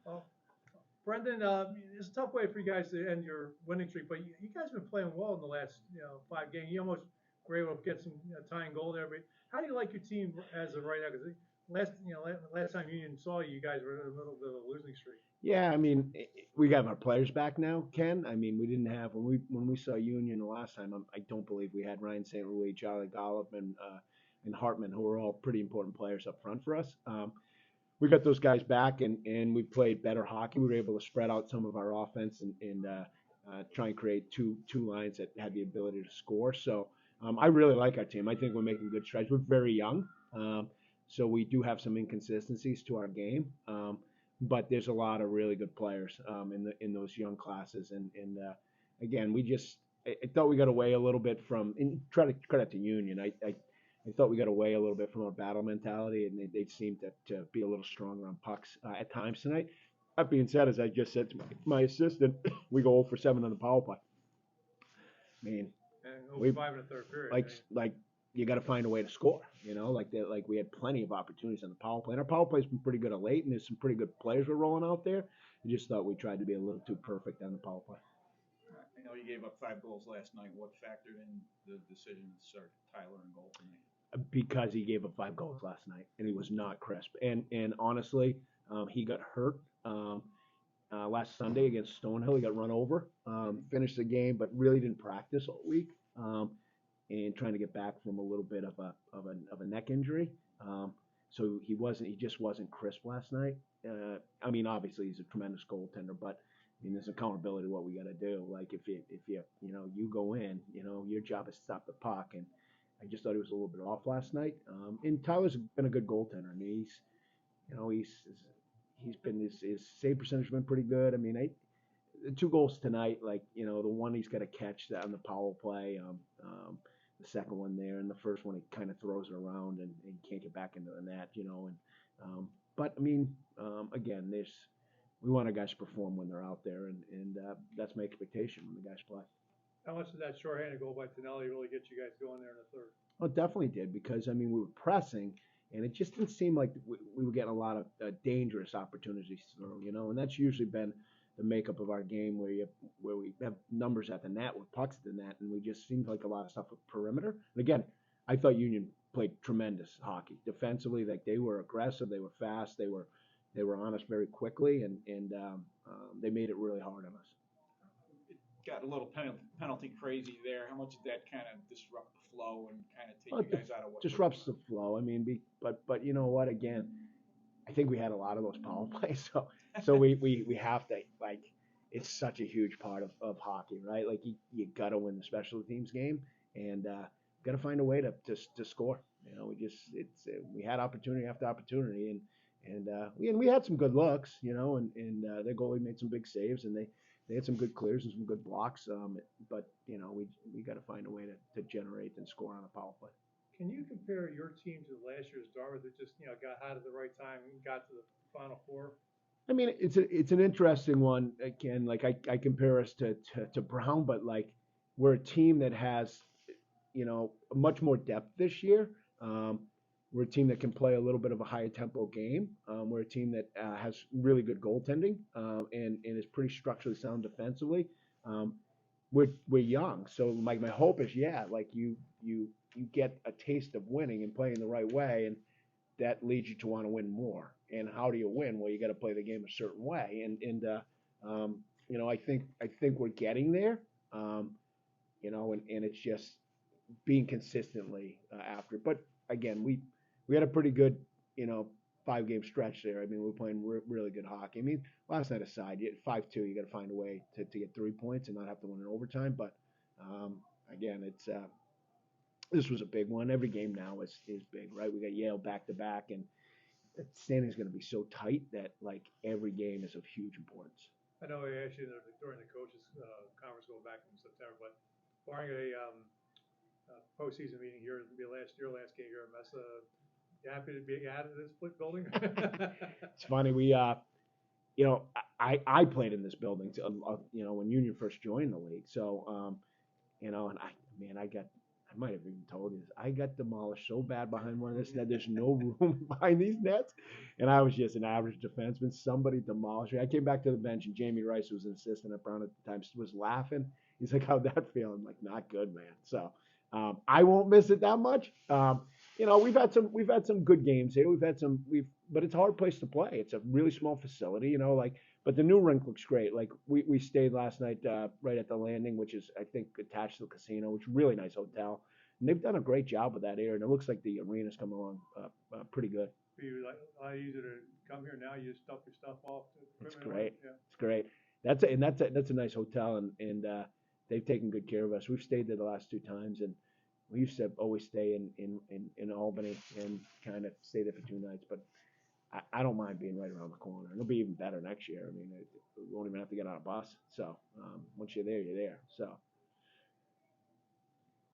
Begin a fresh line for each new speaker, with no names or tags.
Well, Brendan, it's a tough way for you guys to end your winning streak, but you guys have been playing well in the last 5 games. You almost were able to get some tying goal there. But how do you like your team as of right now? Because last time Union saw you, you guys were in a little bit of a losing streak.
Yeah, I mean, we got our players back now, Ken. I mean, we didn't have when we saw Union the last time. I don't believe we had Ryan St. Louis, Charlie Gollop, and Hartman, who were all pretty important players up front for us. We got those guys back, and we played better hockey. We were able to spread out some of our offense and try and create two lines that had the ability to score. So I really like our team. I think we're making good strides. We're very young, so we do have some inconsistencies to our game. But there's a lot of really good players in those young classes, and again, I thought we got away a little bit from, and try to credit to Union. I thought we got away a little bit from our battle mentality, and they seemed to be a little stronger on pucks at times tonight. That being said, as I just said to my assistant, we go 0 for 7 on the power play. I mean,
And
we
5 in the third period.
like you got to find a way to score. Like we had plenty of opportunities on the power play, and our power play's been pretty good of late, and there's some pretty good players we're rolling out there. I just thought we tried to be a little too perfect on the power play.
I know you gave up 5 goals last night. What factored in the decision to start Tyler in goal tonight?
Because he gave up 5 goals last night, and he was not crisp. And honestly, he got hurt last Sunday against Stonehill. He got run over, finished the game, but really didn't practice all week, and trying to get back from a little bit of a neck injury. So he just wasn't crisp last night. I mean, obviously he's a tremendous goaltender, but I mean, there's accountability to what we got to do. Like if you go in, your job is to stop the puck, and I just thought he was a little bit off last night. And Tyler's been a good goaltender. I mean, he's been his save percentage has been pretty good. I mean, the 2 goals tonight, like the one he's got to catch that on the power play, the second one there, and the first one he kind of throws it around and can't get back into the net, but I mean, again, we want our guys to perform when they're out there, and that's my expectation when the guys play.
How much did that shorthanded goal by Tonelli really get you guys going there in the third?
Oh, it definitely did, because I mean we were pressing, and it just didn't seem like we were getting a lot of dangerous opportunities through, and that's usually been the makeup of our game, where we have numbers at the net with pucks at the net, and we just seemed like a lot of stuff with perimeter. And again, I thought Union played tremendous hockey defensively. Like they were aggressive, they were fast, they were on us very quickly, and they made it really hard on us.
Got a little penalty crazy there. How much did that kind of disrupt the flow and kind of take you guys out of what
disrupts the flow? I mean, but you know what? Again, I think we had a lot of those power plays, so we have to, like, it's such a huge part of hockey, right? Like you got to win the special teams game, and got to find a way to score. We had opportunity after opportunity, and we had some good looks, and their goalie made some big saves, and they had some good clears and some good blocks, but we got to find a way to generate and score on a power play.
Can you compare your team to last year's Dartmouth that just got hot at the right time and got to the Final Four?
I mean, it's an interesting one. Again, like I compare us to Brown, but like we're a team that has much more depth this year. We're a team that can play a little bit of a higher tempo game. We're a team that has really good goaltending, and is pretty structurally sound defensively. We're young, so my hope is, like you get a taste of winning and playing the right way, and that leads you to want to win more. And how do you win? Well, you got to play the game a certain way, and I think we're getting there. And it's just being consistently after. But again, we had a pretty good 5-game stretch there. I mean, we were playing really good hockey. I mean, last night aside, 5-2, you got to find a way to get 3 points and not have to win in overtime. But again, this was a big one. Every game now is big, right? We got Yale back to back, and the standing's going to be so tight that like every game is of huge importance.
I know we actually during the coaches conference going back in September, but barring a postseason meeting here, it'll be your last game here at Messa. You happy to be out of this building?
It's funny, we I played in this building when Union first joined the league, so and I might have even told you this. I got demolished so bad behind one of this net. There's no room behind these nets, and I was just an average defenseman. Somebody demolished me. I came back to the bench, and Jamie Rice, who was an assistant at Brown at the time, was laughing. He's like, "How'd that feel?" I'm like, "Not good, man." So I won't miss it that much. We've had some good games here. But it's a hard place to play. It's a really small facility. But the new rink looks great. Like we stayed last night right at the Landing, which is I think attached to the casino, which is a really nice hotel. And they've done a great job with that area, and it looks like the arena's coming along pretty good.
For you, like, a lot easier to come here now. You just dump your stuff off.
It's
Equipment
great.
Yeah.
It's great. That's a nice hotel, and they've taken good care of us. We've stayed there the last 2 times, and we used to always stay in Albany and kind of stay there for 2 nights. But I don't mind being right around the corner. It'll be even better next year. I mean, we won't even have to get on a bus. So once you're there, you're there. So